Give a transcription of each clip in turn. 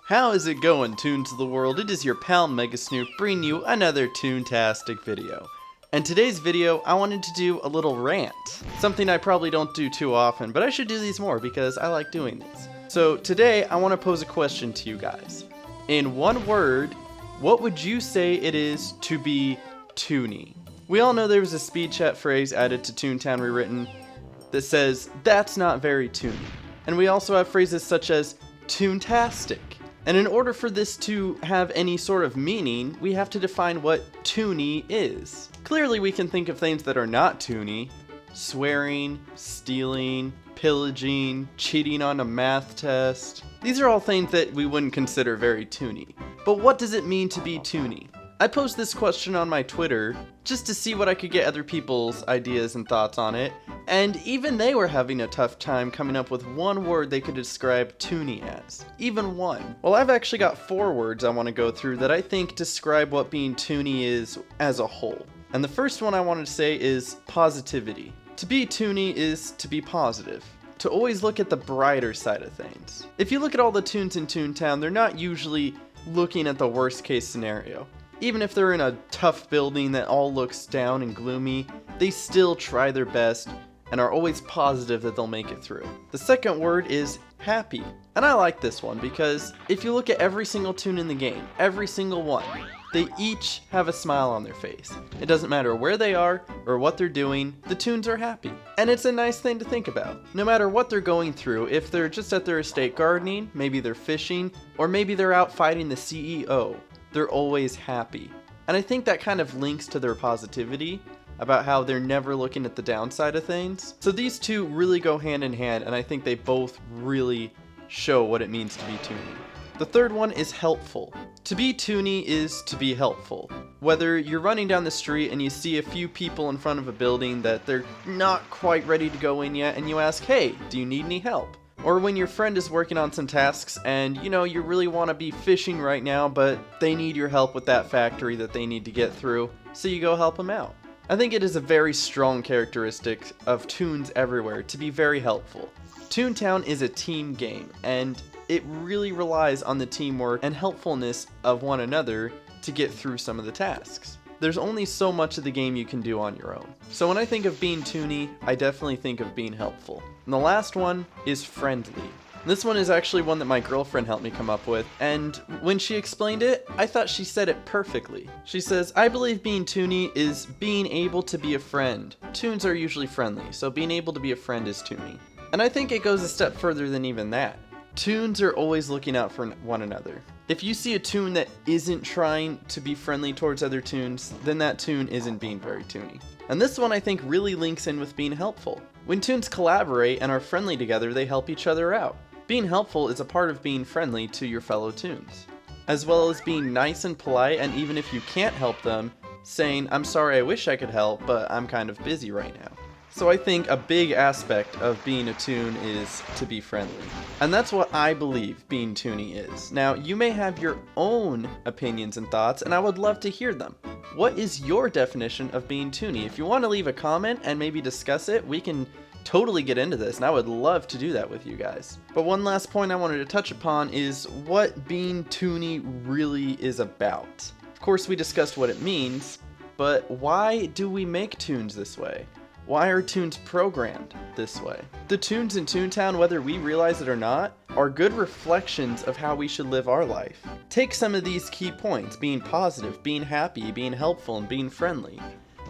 How is it going, Toons of the world? It is your pal Mega Snoop bringing you another Toontastic video. And today's video, I wanted to do a little rant. Something I probably don't do too often, but I should do these more because I like doing these. So today, I want to pose a question to you guys. In one word, what would you say it is to be Toony? We all know there was a speed chat phrase added to Toontown Rewritten that says, "That's not very Toony." And we also have phrases such as Toontastic. And in order for this to have any sort of meaning, we have to define what Toony is. Clearly we can think of things that are not Toony: swearing, stealing, pillaging, cheating on a math test. These are all things that we wouldn't consider very Toony. But what does it mean to be Toony? I posed this question on my Twitter just to see what I could get other people's ideas and thoughts on it, and even they were having a tough time coming up with one word they could describe Toony as. Even one. Well, I've actually got 4 words I want to go through that I think describe what being Toony is as a whole. And the first one I wanted to say is positivity. To be Toony is to be positive. To always look at the brighter side of things. If you look at all the Toons in Toontown, they're not usually looking at the worst case scenario. Even if they're in a tough building that all looks down and gloomy, they still try their best and are always positive that they'll make it through. The second word is happy. And I like this one because if you look at every single Toon in the game, every single one, they each have a smile on their face. It doesn't matter where they are or what they're doing, the Toons are happy. And it's a nice thing to think about. No matter what they're going through, if they're just at their estate gardening, maybe they're fishing, or maybe they're out fighting the CEO, they're always happy. And I think that kind of links to their positivity about how they're never looking at the downside of things. So these two really go hand in hand, and I think they both really show what it means to be Toony. The third one is helpful. To be Toony is to be helpful. Whether you're running down the street and you see a few people in front of a building that they're not quite ready to go in yet, and you ask, "Hey, do you need any help?" Or when your friend is working on some tasks and you really want to be fishing right now, but they need your help with that factory that they need to get through, so you go help them out. I think it is a very strong characteristic of Toons everywhere to be very helpful. Toontown is a team game, and it really relies on the teamwork and helpfulness of one another to get through some of the tasks. There's only so much of the game you can do on your own. So when I think of being Toony, I definitely think of being helpful. And the last one is friendly. This one is actually one that my girlfriend helped me come up with, and when she explained it, I thought she said it perfectly. She says, "I believe being Toony is being able to be a friend. Toons are usually friendly, so being able to be a friend is Toony." And I think it goes a step further than even that. Toons are always looking out for one another. If you see a Toon that isn't trying to be friendly towards other Toons, then that Toon isn't being very Toony. And this one I think really links in with being helpful. When Toons collaborate and are friendly together, they help each other out. Being helpful is a part of being friendly to your fellow Toons. As well as being nice and polite, and even if you can't help them, saying, "I'm sorry, I wish I could help, but I'm kind of busy right now." So I think a big aspect of being a Toon is to be friendly. And that's what I believe being Toony is. Now, you may have your own opinions and thoughts, and I would love to hear them. What is your definition of being Toony? If you want to leave a comment and maybe discuss it, we can totally get into this, and I would love to do that with you guys. But one last point I wanted to touch upon is what being Toony really is about. Of course, we discussed what it means, but why do we make Toons this way? Why are Toons programmed this way? The Toons in Toontown, whether we realize it or not, are good reflections of how we should live our life. Take some of these key points: being positive, being happy, being helpful, and being friendly.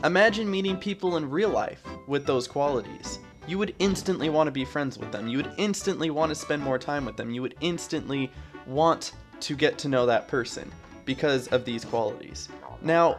Imagine meeting people in real life with those qualities. You would instantly want to be friends with them. You would instantly want to spend more time with them. You would instantly want to get to know that person because of these qualities. Now,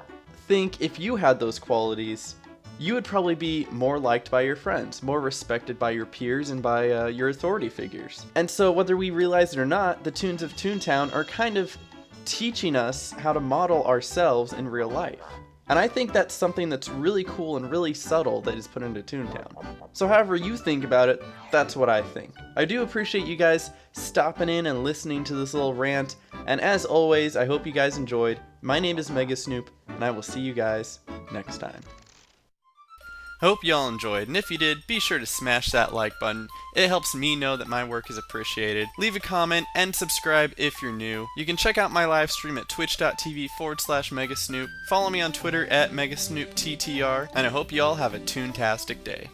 think if you had those qualities, you would probably be more liked by your friends, more respected by your peers and by your authority figures. And so whether we realize it or not, the Toons of Toontown are kind of teaching us how to model ourselves in real life. And I think that's something that's really cool and really subtle that is put into Toontown. So however you think about it, that's what I think. I do appreciate you guys stopping in and listening to this little rant. And as always, I hope you guys enjoyed. My name is Mega Snoop, and I will see you guys next time. Hope y'all enjoyed, and if you did, be sure to smash that like button. It helps me know that my work is appreciated. Leave a comment and subscribe if you're new. You can check out my live stream at twitch.tv/Megasnoop. Follow me on Twitter at MegasnoopTTR, and I hope y'all have a toontastic day.